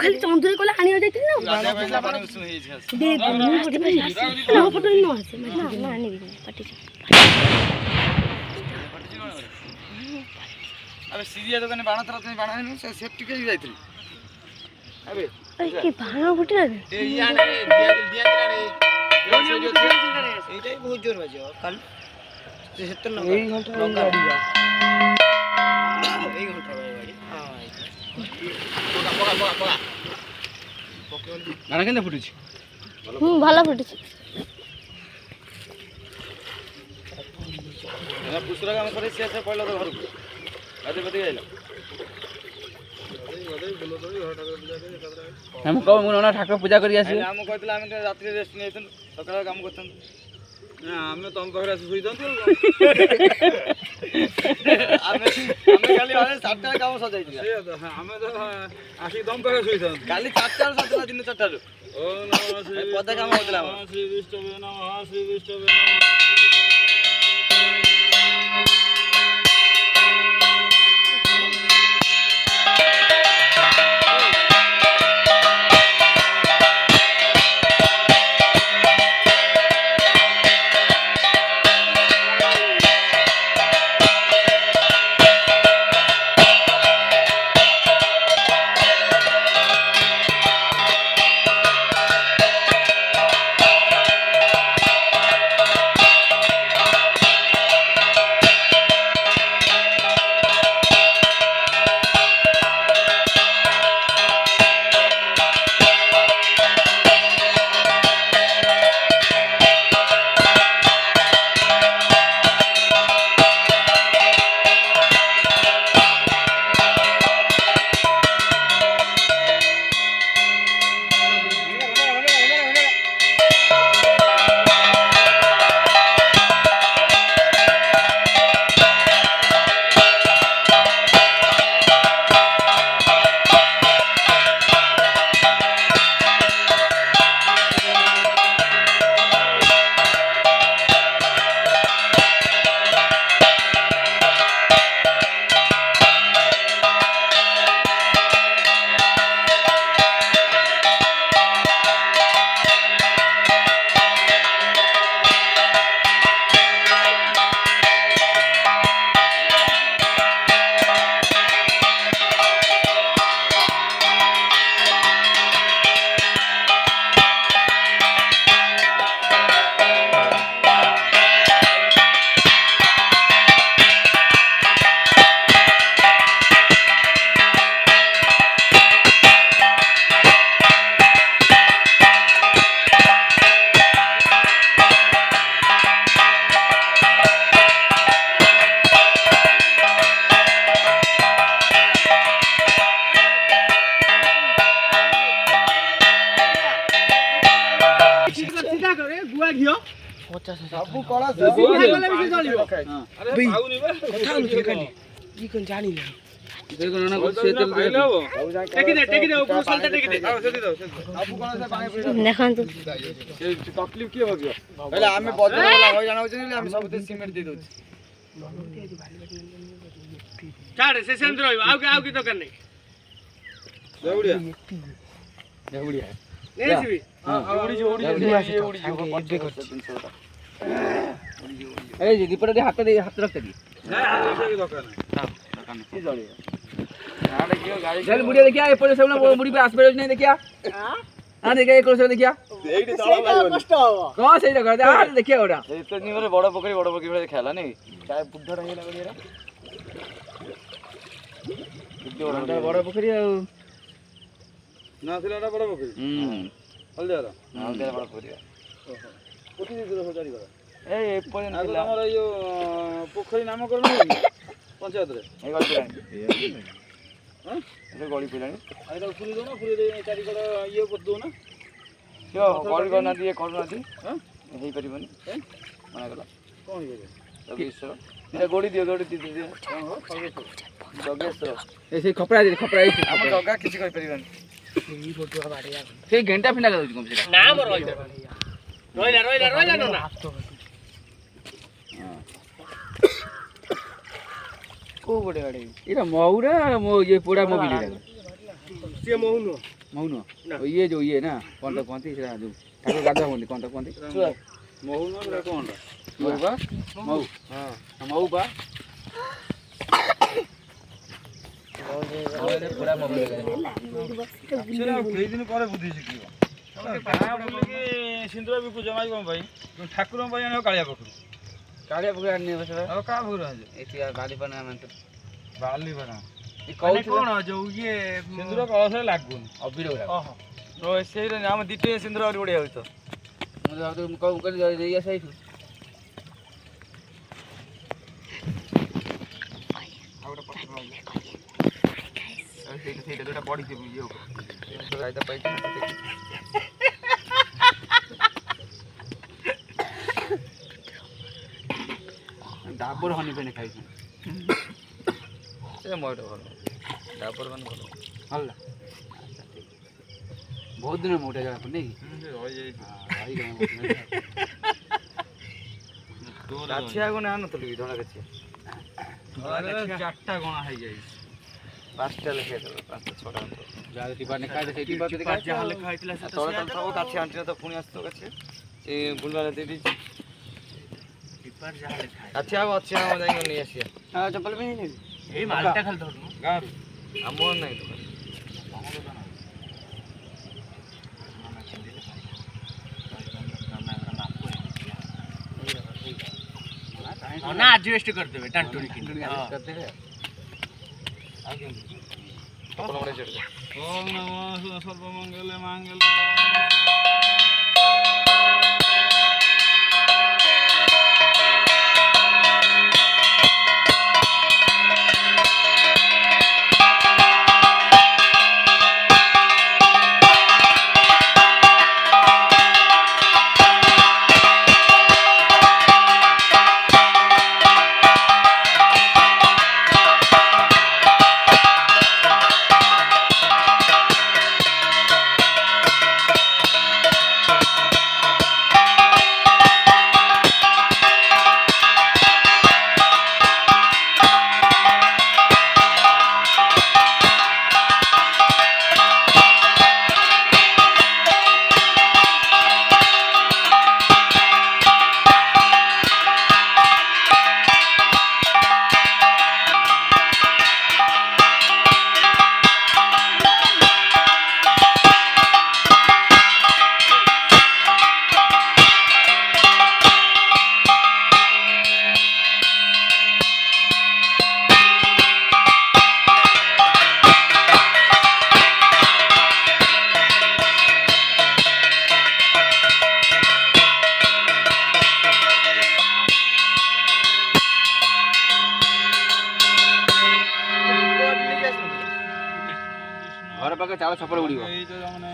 खाली चंदुरी कहले आनी जाइती ना दे मु पटी पे ना फोटो न आसे ना ना आनी पटी अबे सीरिया दुकान बाण तरह तुम बाण है से सेफ्टी के जाइतली अबे के बाण फुटला रे ए याने दिया दिला रे एटाई बहुत जोर बजो कल 77 नंबर 1 घंटा गाड़ी बा 1 घंटा गाड़ी हां पका पका पका गाना केने फुटिछ भाला फुटिछ ना पुसरा काम करे से पहले तो घर को आदे बदे आइला हम को मुना ठाकुर पूजा करी आसी हम कहतला हम रात्रि रेस्ट नेतन सकाळ काम करतन ना हम तम पकड़ा सुई दंतु हमें खाली वाले 7टा काम सजाई दिया हम तो आसी दम पकड़ा सुई दंतु खाली 4टा 7टा दिन 4टा ओ नमः श्री पदा काम होतला श्री विष्णु नमः श्री विष्णु नमः सब कला से अरे पाउनी बे कथा नु काली की कोन जानी ना देखो ना को से तेल दे टेकी दे ऊपर सलता टेकी दे आओ सेदी दो सब कला से पानी पड़ी देखंतु ए तकलीफ के हो गयो पहले हमें बदल वाला हो जाना होचे हम सब ते सीमेंट दे दो चाड़ से सेंद्र आउ की तो करने देउड़िया देउड़िया ले जीवी उड़ी अरे जी दीपड़ दे हाथ रख दे ना हाथ रख दुकान हां दुकान की जड़ी हां देखियो गाड़ी चल बुढ़िया देखिया ए पड़े सब बुढ़ी पे आस नहीं देखिया हां देखिया एक से देखिया एडी तळा लागो कष्ट हो कौन सही लगा दे हां देखिया ओडा तो नहीं मोरे बड़ पोखरी खेला नहीं चाहे बुढ़ा रही लगा रे बड़ पोखरी ना थिला बड़ पोखरी ହଳଦିଆର ହଳଦିଆ ବଡ଼ ପରିବା ପୋତି ଦେଇଥିଲ ସଜାଡ଼ି କର ଏଇ ଏପର୍ଯ୍ୟନ୍ତ ଆଗ ଥିଲା ତମର ଏଇ ଯୋଉ ପୋଖରୀ ନାମକରଣ ହେଇନି ପଞ୍ଚାୟତରେ ଏଇ ଗଳି ପଡ଼ିଲାଣି ଏବେ ଗଳି ପଡ଼ିଲାଣି ଆଉ ତାକୁ ଫୁଲି ଦଉନ ଫୁଲି ଦେଇ ଚାରିକଡ଼ ଇଏ କରିଦଉନ ଗଳି କରୁନାହାନ୍ତି ଇଏ କରୁନାହାନ୍ତି ହେଇପାରିବନି ମନା କଲା କ'ଣ ହେଇପାରିବ ଜଗେଶ୍ୱର ଏଇଟା ଗୋଡ଼ି ଦିଅ ଜଗେଶ୍ୱର ସେଇ ଖପରା ଆମ ଜଗା କିଛି କରିପାରିବନି ସେଇ ଘେଣ୍ଟା ଫିଣ୍ଟା ଯାଉଛି କମ୍ ସେଟା ନା ମୋର ରହିଲା ନା କୋଉ ପଟେ ବାଡ଼େଇ ଏଇଟା ମହୁରା ଇଏ ପୋଡ଼ା ମୋବିଲ ସିଏ ମହୁ ନୁହଁ ମହୁ ନୁହଁ ଇଏ ଯୋଉ ଇଏ ନା କ'ଣ ତ କୁହନ୍ତି ସେଟା ଯୋଉ ଠାକୁର ଗାଧୁଆ କୁହନ୍ତି କ'ଣ ତ କୁହନ୍ତି ମହୁ ନୁହଁ ସେଟା କ'ଣଟା ମହୁ ବା ମହୁ ମହୁ ବା ପୋଡ଼ା ମୋବିଲ କେଇଦିନ ପରେ ବୁଦ୍ଧି ଶିଖିବ ଗାଁ ବୁଲିକି ସିନ୍ଦୁର ବିକୁଛ ମାଇ କ'ଣ ପାଇଁ ଠାକୁରଙ୍କ ପାଇଁ ଆଣିବ କାଳିଆ ପାଖରୁ କାଳିଆ ପୋଖରୀ ଆଣି ନେବ ସେଟା ଆଉ କାହା ପାଖରୁ ଆଣିଛ ଏଠି ବାଲିପାନା ଆମେ ବାଲିପାନା କ'ଣ ଯୋଉ ଇଏ ସିନ୍ଦୁର କଳସରେ ଲାଗୁନି ଅବିର ସେଇଟା ଆମ ଦ୍ୱିତୀୟ ସିନ୍ଦୁର ଆହୁରି ବଢ଼ିଆ ହେଉଛି ତ ମୁଁ ଭାବୁଥିଲି ମୁଁ କଣ କରି ନେଇ ଆସ ଏଇଠୁ ସେଇଟା ଯୋଉଟା ପଡ଼ିଛି ଇଏ ଉପରେ ପାଇଛି ଡାବର ହନି ପେନ୍ ଖାଇଛି ସେ ମଇଟା ଭଲ ଡାବର ମାନେ ଭଲ ଭଲ ବହୁତ ଦିନ ମୋଟା ଜାଗା ନେଇ କାଛିଆ ଗଣା ଆଣୁଥିଲୁ କି ଧଳା କାଛିଆ ଚାରିଟା ଗଣା ହେଇଯାଇଛି 5ଟା ଲେଖା ଦେବ 5ଟା 6ଟା ଯାହା ଟିପାନେ ଖାଇଲେ ସେଇ ଟିପା ଯଦି ଯାହା ଲେଖା ହେଇଥିଲା ସେ ତଳେ ତଳେ ଥବ କାଛିଆ ଆଣ୍ଟିରେ ତ ପୁଣି ଆସିବ କାଛିଆ ସେ ବୁଲବାରେ ଦେଇ ଦେଇଛି ଟିପାର ଯାହା ଲେଖା କାଛିଆ ଆଉ ଅଛି ଆମ ଯାଇକି ନେଇ ଆସିବା ହଁ ଚପଲ ବି ନେଇ ଏଇ ମାଲଟା ଖାଲି ଧରୁନୁ ଗାଁରୁ ଆମର ନାହିଁ ତ ନା ଆଡଜଷ୍ଟ କରିଦେବେ ଟାଣ୍ଟୁଣି କରିଦେବେ ଆଉ କେମିତି ଚପଲ ମଡ଼େଇ ଚଢ଼ିବ ଓମ୍ ନମଃ ସର୍ବମଙ୍ଗଲେ ମାଙ୍ଗଲେ ଘର ପାଖରେ ଚାଳ ଛପର ଉଡ଼ିବ ଏଇ ତ ମାନେ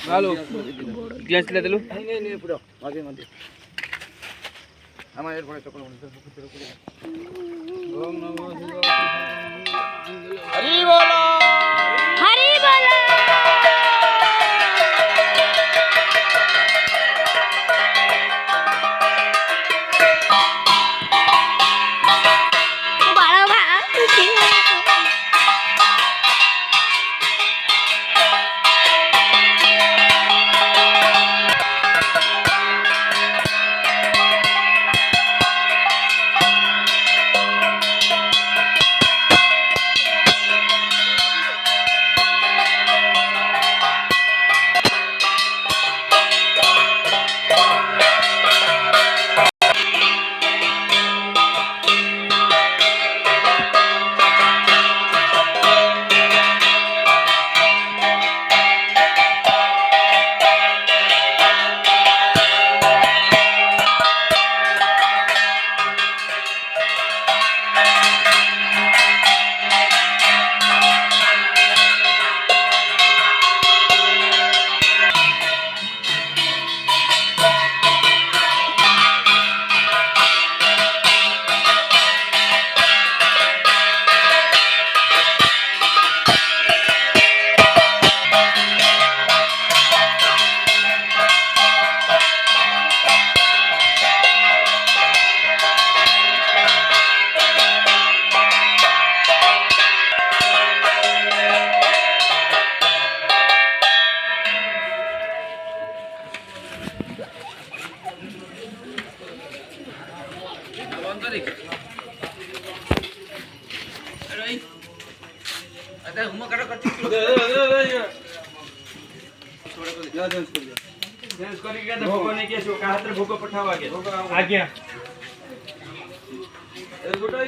ভালো গ্লাস দিলে দিলু আমার এর পরে চকল হরি বল হরি বল বাড়া ভাই भोग पठावा आगे